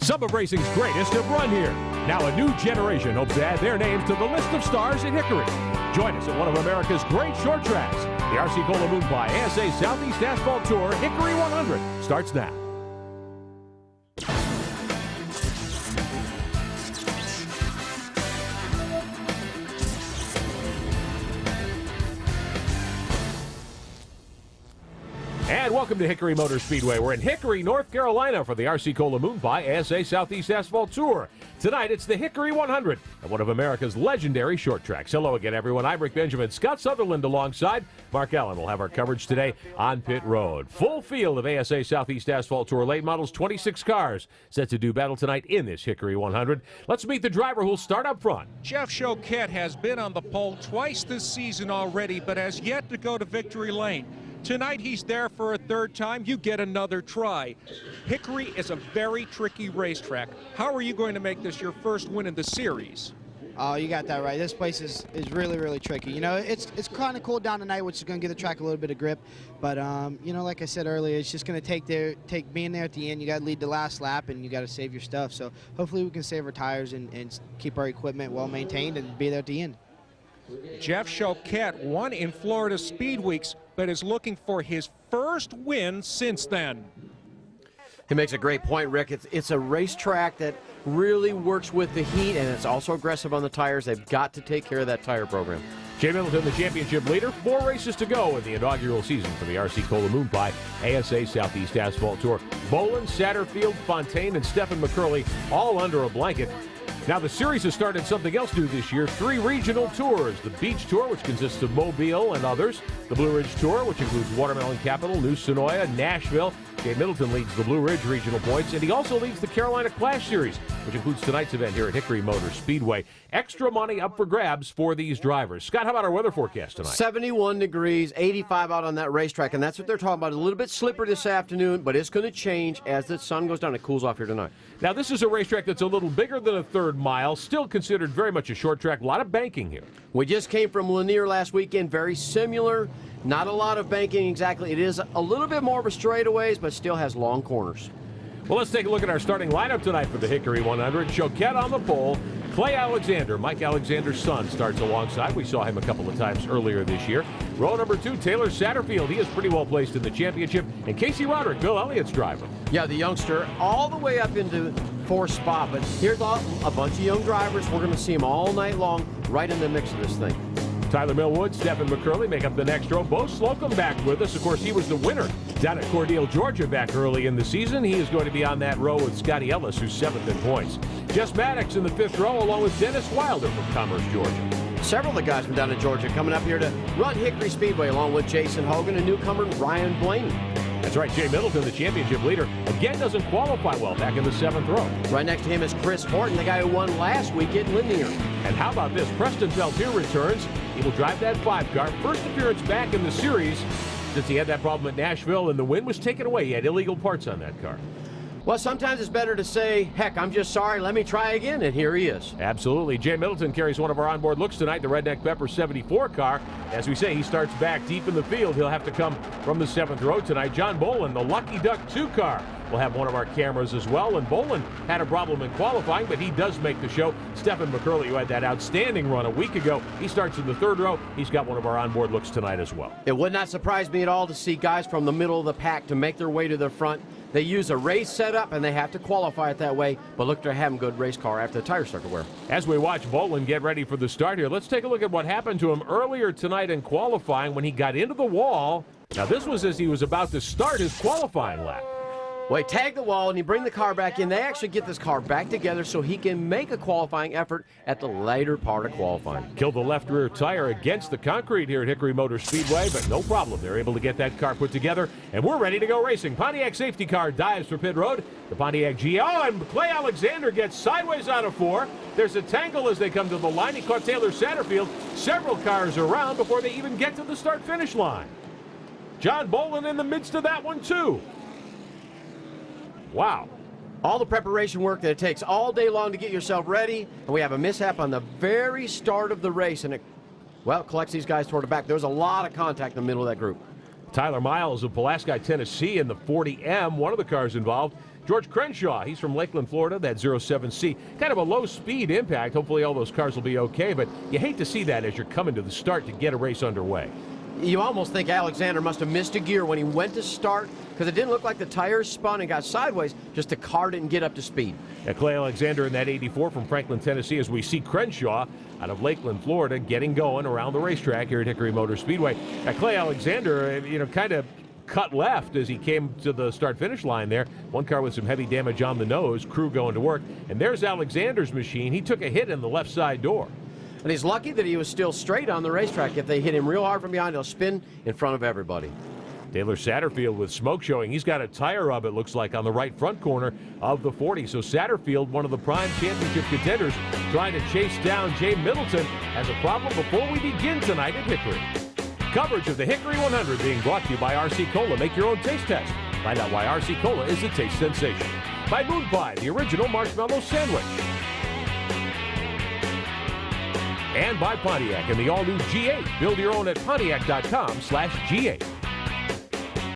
Some of racing's greatest have run here. Now a new generation hopes to add their names to the list of stars at Hickory. Join us at one of America's great short tracks. The R.C. Cola Moon by ASA Southeast Asphalt Tour Hickory 100 starts now. And welcome to Hickory Motor Speedway. We're in Hickory, North Carolina for the R.C. Cola Moon by ASA Southeast Asphalt Tour. Tonight, it's the Hickory 100 at one of America's legendary short tracks. Hello again, everyone. I'm Rick Benjamin. Scott Sutherland alongside Mark Allen will have our coverage today on Pit Road. Full field of ASA Southeast Asphalt Tour late models, 26 cars set to do battle tonight in this Hickory 100. Let's meet the driver who'll start up front. Jeff Choquette has been on the pole twice this season already, but has yet to go to victory lane. Tonight he's there for a third time. You get another try. Hickory is a very tricky racetrack. How are you going to make this your first win in the series? Oh, you got that right. This place is really, really tricky. You know, it's kind of cooled down tonight, which is going to give the track a little bit of grip. But, you know, like I said earlier, it's just going to take being there at the end. You got to lead the last lap, and you got to save your stuff. So hopefully we can save our tires and keep our equipment well maintained and be there at the end. Jeff Choquette won in Florida Speed Weeks, but is looking for his first win since then. He makes a great point, Rick. It's a racetrack that really works with the heat, and it's also aggressive on the tires. They've got to take care of that tire program. Jay Middleton, the championship leader. 4 races to go in the inaugural season for the R.C. Cola Moon Pie ASA Southeast Asphalt Tour. Bolin, Satterfield, Fontaine, and Stephen McCurley all under a blanket. Now, the series has started something else new this year, 3 regional tours. The Beach Tour, which consists of Mobile and others. The Blue Ridge Tour, which includes Watermelon Capital, New Sonoya, Nashville. Jay Middleton leads the Blue Ridge regional points, and he also leads the Carolina Clash Series, which includes tonight's event here at Hickory Motor Speedway. Extra money up for grabs for these drivers. Scott, how about our weather forecast tonight? 71 degrees, 85 out on that racetrack, and that's what they're talking about. A little bit slippery this afternoon, but it's going to change as the sun goes down. It cools off here tonight. Now, this is a racetrack that's a little bigger than a third mile, still considered very much a short track. A lot of banking here. We just came from Lanier last weekend, very similar. Not a lot of banking exactly. It is a little bit more of a straightaways, but still has long corners. Well, let's take a look at our starting lineup tonight for the Hickory 100. Choquette on the pole. Clay Alexander, Mike Alexander's son, starts alongside. We saw him a couple of times earlier this year. Row number 2, Taylor Satterfield. He is pretty well placed in the championship. And Casey Roderick, Bill Elliott's driver. Yeah, the youngster all the way up into 4th spot. But here's a bunch of young drivers. We're going to see them all night long right in the mix of this thing. Tyler Millwood, Stephen McCurley make up the next row. Bo Slocum back with us. Of course, he was the winner down at Cordele, Georgia back early in the season. He is going to be on that row with Scotty Ellis, who's 7th in points. Jess Maddox in the 5th row, along with Dennis Wilder from Commerce, Georgia. Several of the guys from down in Georgia coming up here to run Hickory Speedway, along with Jason Hogan and newcomer Ryan Blaney. That's right, Jay Middleton, the championship leader, again doesn't qualify well back in the 7th row. Right next to him is Chris Horton, the guy who won last week at Lanier. And how about this? Preston Peltier returns. He will drive that 5 car. First appearance back in the series since he had that problem at Nashville and the win was taken away. He had illegal parts on that car. Well, sometimes it's better to say, heck, I'm just sorry, let me try again, and here he is. Absolutely. Jay Middleton carries one of our onboard looks tonight, the Redneck Pepper 74 car. As we say, he starts back deep in the field. He'll have to come from the 7th row tonight. John Bolin, the Lucky Duck 2 car, will have one of our cameras as well. And Bolin had a problem in qualifying, but he does make the show. Stephen McCurley, who had that outstanding run a week ago, he starts in the 3rd row. He's got one of our onboard looks tonight as well. It would not surprise me at all to see guys from the middle of the pack to make their way to the front. They use a race setup, and they have to qualify it that way, but look, they're having a good race car after the tires start to wear. As we watch Bolin get ready for the start here, let's take a look at what happened to him earlier tonight in qualifying when he got into the wall. Now, this was as he was about to start his qualifying lap. Well, he tagged the wall, and he bring the car back in. They actually get this car back together so he can make a qualifying effort at the later part of qualifying. Killed the left rear tire against the concrete here at Hickory Motor Speedway, but no problem. They're able to get that car put together, and we're ready to go racing. Pontiac safety car dives for pit road. The Pontiac GL, and Clay Alexander gets sideways out of 4. There's a tangle as they come to the line. He caught Taylor Satterfield several cars around before they even get to the start-finish line. John Bolin in the midst of that one, too. Wow. All the preparation work that it takes all day long to get yourself ready, and we have a mishap on the very start of the race, and it, well, collects these guys toward the back. There was a lot of contact in the middle of that group. Tyler Miles of Pulaski, Tennessee in the 40M, one of the cars involved. George Crenshaw, he's from Lakeland, Florida, that 07C. Kind of a low-speed impact. Hopefully all those cars will be okay, but you hate to see that as you're coming to the start to get a race underway. You almost think Alexander must have missed a gear when he went to start, because it didn't look like the tires spun and got sideways, just the car didn't get up to speed. Clay Alexander in that 84 from Franklin, Tennessee, as we see Crenshaw out of Lakeland, Florida, getting going around the racetrack here at Hickory Motor Speedway. Clay Alexander, kind of cut left as he came to the start-finish line there. One car with some heavy damage on the nose, crew going to work. And there's Alexander's machine. He took a hit in the left side door. And he's lucky that he was still straight on the racetrack. If they hit him real hard from behind, he'll spin in front of everybody. Taylor Satterfield with smoke showing. He's got a tire rub, it looks like, on the right front corner of the 40. So Satterfield, one of the prime championship contenders, trying to chase down Jay Middleton, has a problem before we begin tonight at Hickory. Coverage of the Hickory 100 being brought to you by RC Cola. Make your own taste test. Find out why RC Cola is the taste sensation. By Moon Pie, the original marshmallow sandwich. And by Pontiac and the all-new G8. Build your own at Pontiac.com/G8.